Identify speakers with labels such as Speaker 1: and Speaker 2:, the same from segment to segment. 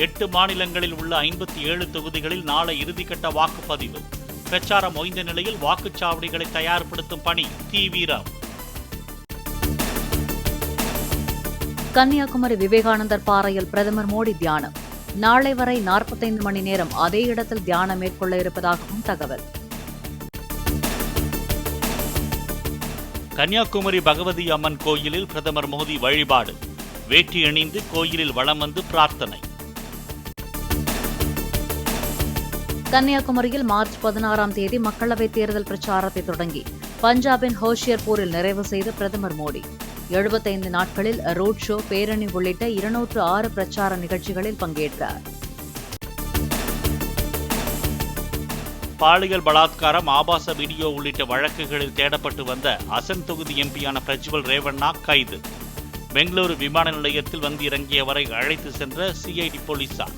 Speaker 1: 8 மாநிலங்களில் உள்ள 57 தொகுதிகளில் நாளை இறுதிக்கட்ட வாக்குப்பதிவு. பிரச்சாரம் ஓய்ந்த நிலையில் வாக்குச்சாவடிகளை தயார்படுத்தும் பணி தீவிரம்.
Speaker 2: கன்னியாகுமரி விவேகானந்தர் பாறையில் பிரதமர் மோடி தியானம். நாளை வரை 45 மணி நேரம் அதே இடத்தில் தியானம் மேற்கொள்ள இருப்பதாகவும் தகவல்.
Speaker 1: கன்னியாகுமரி பகவதி அம்மன் கோயிலில் பிரதமர் மோடி வழிபாடு. வேட்டி அணிந்து கோயிலில் வலம் வந்து பிரார்த்தனை.
Speaker 2: கன்னியாகுமரியில் மார்ச் 16ஆம் தேதி மக்களவைத் தேர்தல் பிரச்சாரத்தை தொடங்கி பஞ்சாபின் ஹோஷியர்பூரில் நிறைவு செய்த பிரதமர் மோடி 75 நாட்களில் ரோட் ஷோ, பேரணி உள்ளிட்ட 206 பிரச்சார நிகழ்ச்சிகளில் பங்கேற்றார்.
Speaker 1: பாலியல் பலாத்காரம், ஆபாச வீடியோ உள்ளிட்ட வழக்குகளில் தேடப்பட்டு வந்த அசன் தொகுதி எம்பியான பிரஜ்வல் ரேவண்ணா கைது. பெங்களூரு விமான நிலையத்தில் வந்து இறங்கியவரை அழைத்து சென்ற சிஐடி போலீசார்.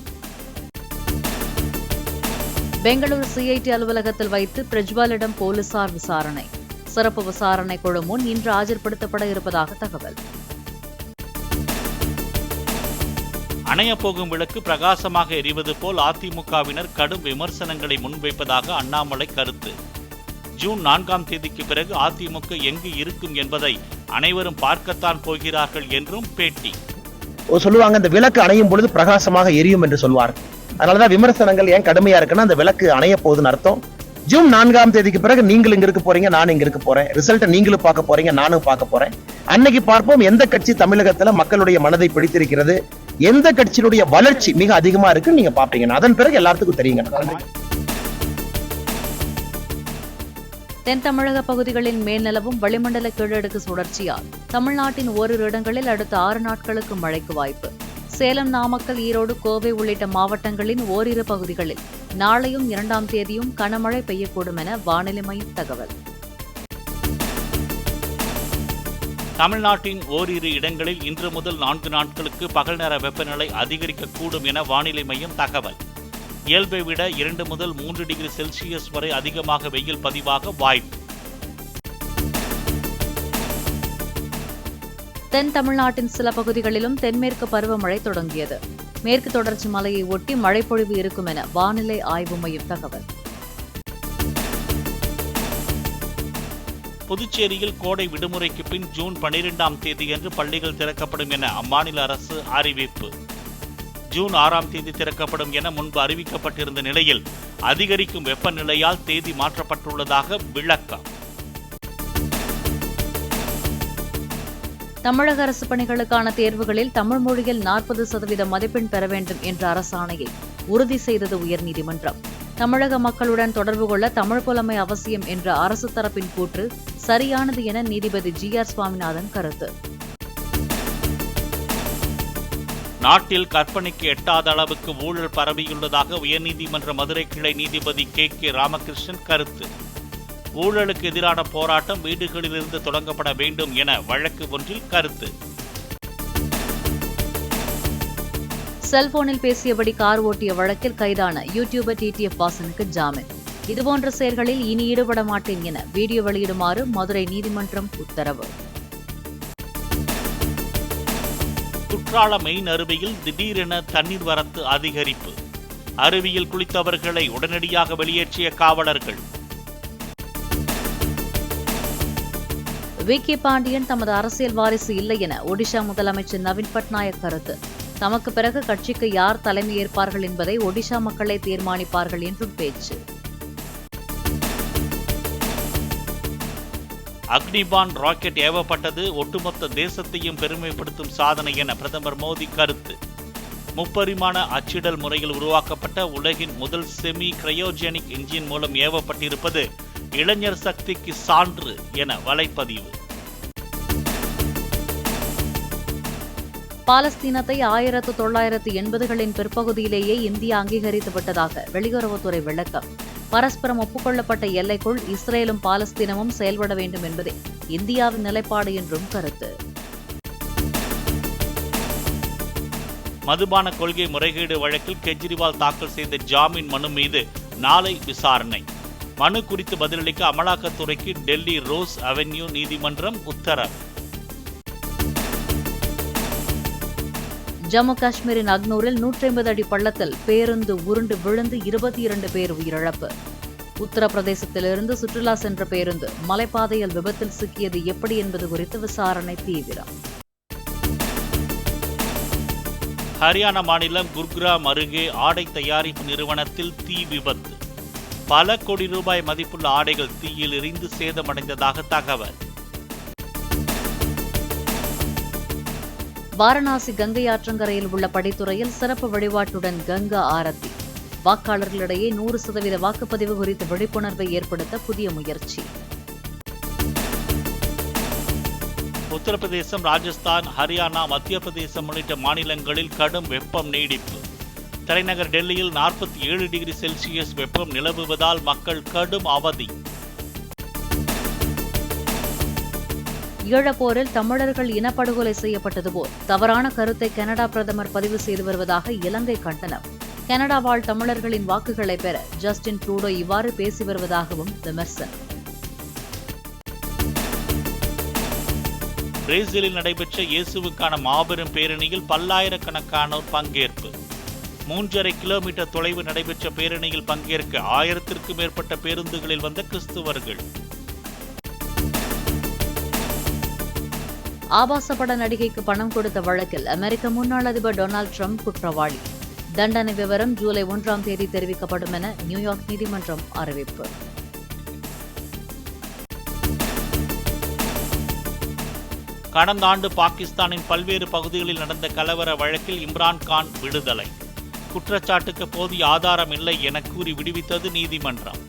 Speaker 2: பெங்களூரு சிஐடி அலுவலகத்தில் வைத்து பிரஜ்வாலிடம் போலீசார் விசாரணை. சிறப்பு விசாரணை குழு முன் இன்று ஆஜர்படுத்தப்பட இருப்பதாக தகவல்.
Speaker 1: அணையப்போகும் விளக்கு பிரகாசமாக எரிவது போல் அதிமுகவினர் கடும் விமர்சனங்களை முன்வைப்பதாக அண்ணாமலை கருத்து. ஜூன் 4ஆம் தேதிக்கு பிறகு அதிமுக எங்கு இருக்கும் என்பதை அனைவரும் பார்க்கத்தான் போகிறார்கள் என்றும் பேட்டி.
Speaker 3: சொல்லுவாங்க, இந்த விளக்கு அணையும் பொழுது பிரகாசமாக எரியும் என்று சொல்வார். அதனாலதான் விமர்சனங்கள் ஏன் கடுமையா இருக்குன்னா அந்த விளக்கு அணைய போகுதுன்னு அர்த்தம். ஜூன் 4ஆம் தேதிக்கு பிறகு நீங்கள் இங்க இருக்க போறீங்க, நான் இங்க இருக்க போறேன். ரிசல்ட்டை நீங்களும் பார்க்க போறீங்க, நானும் பார்க்க போறேன். அன்னைக்கு பார்ப்போம் எந்த கட்சி தமிழகத்துல மக்களுடைய மனதை பிடித்திருக்கிறது, எந்த கட்சியினுடைய வளர்ச்சி மிக அதிகமா இருக்கு நீங்க பாப்பீங்க. அதன் பிறகு எல்லாத்துக்கும் தெரியுங்க.
Speaker 2: தென் தமிழக பகுதிகளில் மேல்நிலவும் வளிமண்டல கீழடுக்கு சுழற்சியால் தமிழ்நாட்டின் ஓரிரு இடங்களில் அடுத்த 6 நாட்களுக்கு மழைக்கு வாய்ப்பு. சேலம், நாமக்கல், ஈரோடு, கோவை உள்ளிட்ட மாவட்டங்களின் ஓரிரு பகுதிகளில் நாளையும் 2ஆம் தேதியும் கனமழை பெய்யக்கூடும் என வானிலை மையம் தகவல்.
Speaker 1: தமிழ்நாட்டின் ஓரிரு இடங்களில் இன்று முதல் 4 நாட்களுக்கு பகல் நேர வெப்பநிலை அதிகரிக்கக்கூடும் என வானிலை மையம் தகவல். இயல்பை விட 2 முதல் 3 டிகிரி செல்சியஸ் வரை அதிகமாக வெயில் பதிவாக வாய்ப்பு.
Speaker 2: தென் தமிழ்நாட்டின் சில பகுதிகளிலும் தென்மேற்கு பருவமழை தொடங்கியது. மேற்கு தொடர்ச்சி மலையை ஒட்டி மழைப்பொழிவு இருக்கும் என வானிலை ஆய்வு மையம் தகவல்.
Speaker 1: புதுச்சேரியில் கோடை விடுமுறைக்கு பின் ஜூன் 12ஆம் தேதியன்று பள்ளிகள் திறக்கப்படும் என அம்மாநில அரசு அறிவிப்பு. ஜூன் 6ஆம் தேதி திறக்கப்படும் என முன்பு அறிவிக்கப்பட்டிருந்த நிலையில் அதிகரிக்கும் வெப்பநிலையால் தேதி மாற்றப்பட்டுள்ளதாக விளக்கம்.
Speaker 2: தமிழக அரசு பணிகளுக்கான தேர்வுகளில் தமிழ் மொழியில் 40% மதிப்பெண் பெற வேண்டும் என்ற அரசாணையை உறுதி செய்தது உயர்நீதிமன்றம். தமிழக மக்களுடன் தொடர்பு கொள்ள தமிழ் புலமை அவசியம் என்ற அரசு தரப்பின் கூற்று சரியானது என நீதிபதி GR சுவாமிநாதன் கருத்து.
Speaker 1: நாட்டில் கற்பனைக்கு எட்டாத அளவுக்கு ஊழல் பரவியுள்ளதாக உயர்நீதிமன்ற மதுரை கிளை நீதிபதி KK ராமகிருஷ்ணன் கருத்து. ஊழலுக்கு எதிரான போராட்டம் வீடுகளிலிருந்து தொடங்கப்பட வேண்டும் என வழக்கு ஒன்றில் கருத்து.
Speaker 2: செல்போனில் பேசியபடி கார் ஓட்டிய வழக்கில் கைதான யூடியூபர் TTF வாசனுக்கு ஜாமீன். இதுபோன்ற செயல்களில் இனி ஈடுபட மாட்டேன் என வீடியோ வெளியிடுமாறு மதுரை நீதிமன்றம் உத்தரவு.
Speaker 1: குற்றால மெயின் அருவியில் திடீரென தண்ணீர் வரத்து அதிகரிப்பு. அருவியில் குளித்தவர்களை உடனடியாக வெளியேற்றிய காவலர்கள்.
Speaker 2: VK பாண்டியன் தமது அரசியல் வாரிசு இல்லை என ஒடிஷா முதலமைச்சர் நவீன் பட்நாயக் கருத்து. தமக்கு பிறகு கட்சிக்கு யார் தலைமை ஏற்பார்கள் என்பதை ஒடிஷா மக்களே தீர்மானிப்பார்கள் என்றும் பேச்சு.
Speaker 1: அக்னிபான் ராக்கெட் ஏவப்பட்டது ஒட்டுமொத்த தேசத்தையும் பெருமைப்படுத்தும் சாதனை என பிரதமர் மோடி கருத்து. முப்பரிமாண அச்சிடல் முறையில் உருவாக்கப்பட்ட உலகின் முதல் செமி கிரையோஜெனிக் இன்ஜின் மூலம் ஏவப்பட்டிருப்பது இளைஞர் சக்திக்கு சான்று என வலைப்பதிவு.
Speaker 2: பாலஸ்தீனத்தை 1980களின் பிற்பகுதியிலேயே இந்தியா அங்கீகரித்து விட்டதாக வெளியுறவுத்துறை விளக்கம். பரஸ்பரம் ஒப்புக்கொள்ளப்பட்ட எல்லைக்குள் இஸ்ரேலும் பாலஸ்தீனமும் செயல்பட வேண்டும் என்பதே இந்தியாவின் நிலைப்பாடு என்றும் கருத்து.
Speaker 1: மதுபான கொள்கை முறைகேடு வழக்கில் கெஜ்ரிவால் தாக்கல் செய்த ஜாமீன் மனு மீது நாளை விசாரணை. மனு குறித்து பதிலளிக்க அமலாக்கத்துறைக்கு டெல்லி ரோஸ் அவென்யூ நீதிமன்றம் உத்தரவு.
Speaker 2: ஜம்மு காஷ்மீரின் அக்னூரில் 150 அடி பள்ளத்தில் பேருந்து உருண்டு விழுந்து 22 பேர் உயிரிழப்பு. உத்தரப்பிரதேசத்திலிருந்து சுற்றுலா சென்ற பேருந்து மலைப்பாதையில் விபத்தில் சிக்கியது எப்படி என்பது குறித்து விசாரணை தீவிரம்.
Speaker 1: ஹரியானா மாநிலம் குர்கிராம் அருகே ஆடை தயாரிப்பு நிறுவனத்தில் தீ விபத்து. பல கோடி ரூபாய் மதிப்புள்ள ஆடைகள் தீயில் எரிந்து சேதமடைந்ததாக தகவல்.
Speaker 2: வாரணாசி கங்கை ஆற்றங்கரையில் உள்ள படித்துறையில் சிறப்பு வழிபாட்டுடன் கங்கா ஆரத்தி. வாக்காளர்களிடையே 100% வாக்குப்பதிவு குறித்த விழிப்புணர்வை ஏற்படுத்த புதிய முயற்சி.
Speaker 1: உத்தரப்பிரதேசம், ராஜஸ்தான், ஹரியானா, மத்திய பிரதேசம் உள்ளிட்ட மாநிலங்களில் கடும் வெப்பம் நீடிப்பு. தலைநகர் டெல்லியில் 47 டிகிரி செல்சியஸ் வெப்பம் நிலவுவதால் மக்கள் கடும் அவதி.
Speaker 2: ஈழப்போரில் தமிழர்கள் இனப்படுகொலை செய்யப்பட்டது போல் தவறான கருத்தை கனடா பிரதமர் பதிவு செய்து வருவதாக இலங்கை கண்டனம். கனடா வாழ் தமிழர்களின் வாக்குகளை பெற ஜஸ்டின் ட்ரூடோ இவ்வாறு பேசி வருவதாகவும் விமர்சனம்.
Speaker 1: பிரேசிலில் நடைபெற்ற இயேசுவுக்கான மாபெரும் பேரணியில் பல்லாயிரக்கணக்கானோர் பங்கேற்பு. 3.5 கிலோமீட்டர் தொலைவு நடைபெற்ற பேரணியில் பங்கேற்க 1000த்திற்கும் மேற்பட்ட பேருந்துகளில் வந்த கிறிஸ்துவர்கள்.
Speaker 2: ஆபாச பட நடிகைக்கு பணம் கொடுத்த வழக்கில் அமெரிக்க முன்னாள் அதிபர் டொனால்டு ட்ரம்ப் குற்றவாளி. தண்டனை விவரம் ஜூலை 1ஆம் தேதி தெரிவிக்கப்படும் என நியூயார்க் நீதிமன்றம் அறிவிப்பு.
Speaker 1: கடந்த ஆண்டு பாகிஸ்தானின் பல்வேறு பகுதிகளில் நடந்த கலவர வழக்கில் இம்ரான்கான் விடுதலை. குற்றச்சாட்டுக்கு போதிய ஆதாரம் இல்லை என கூறி விடுவித்தது நீதிமன்றம்.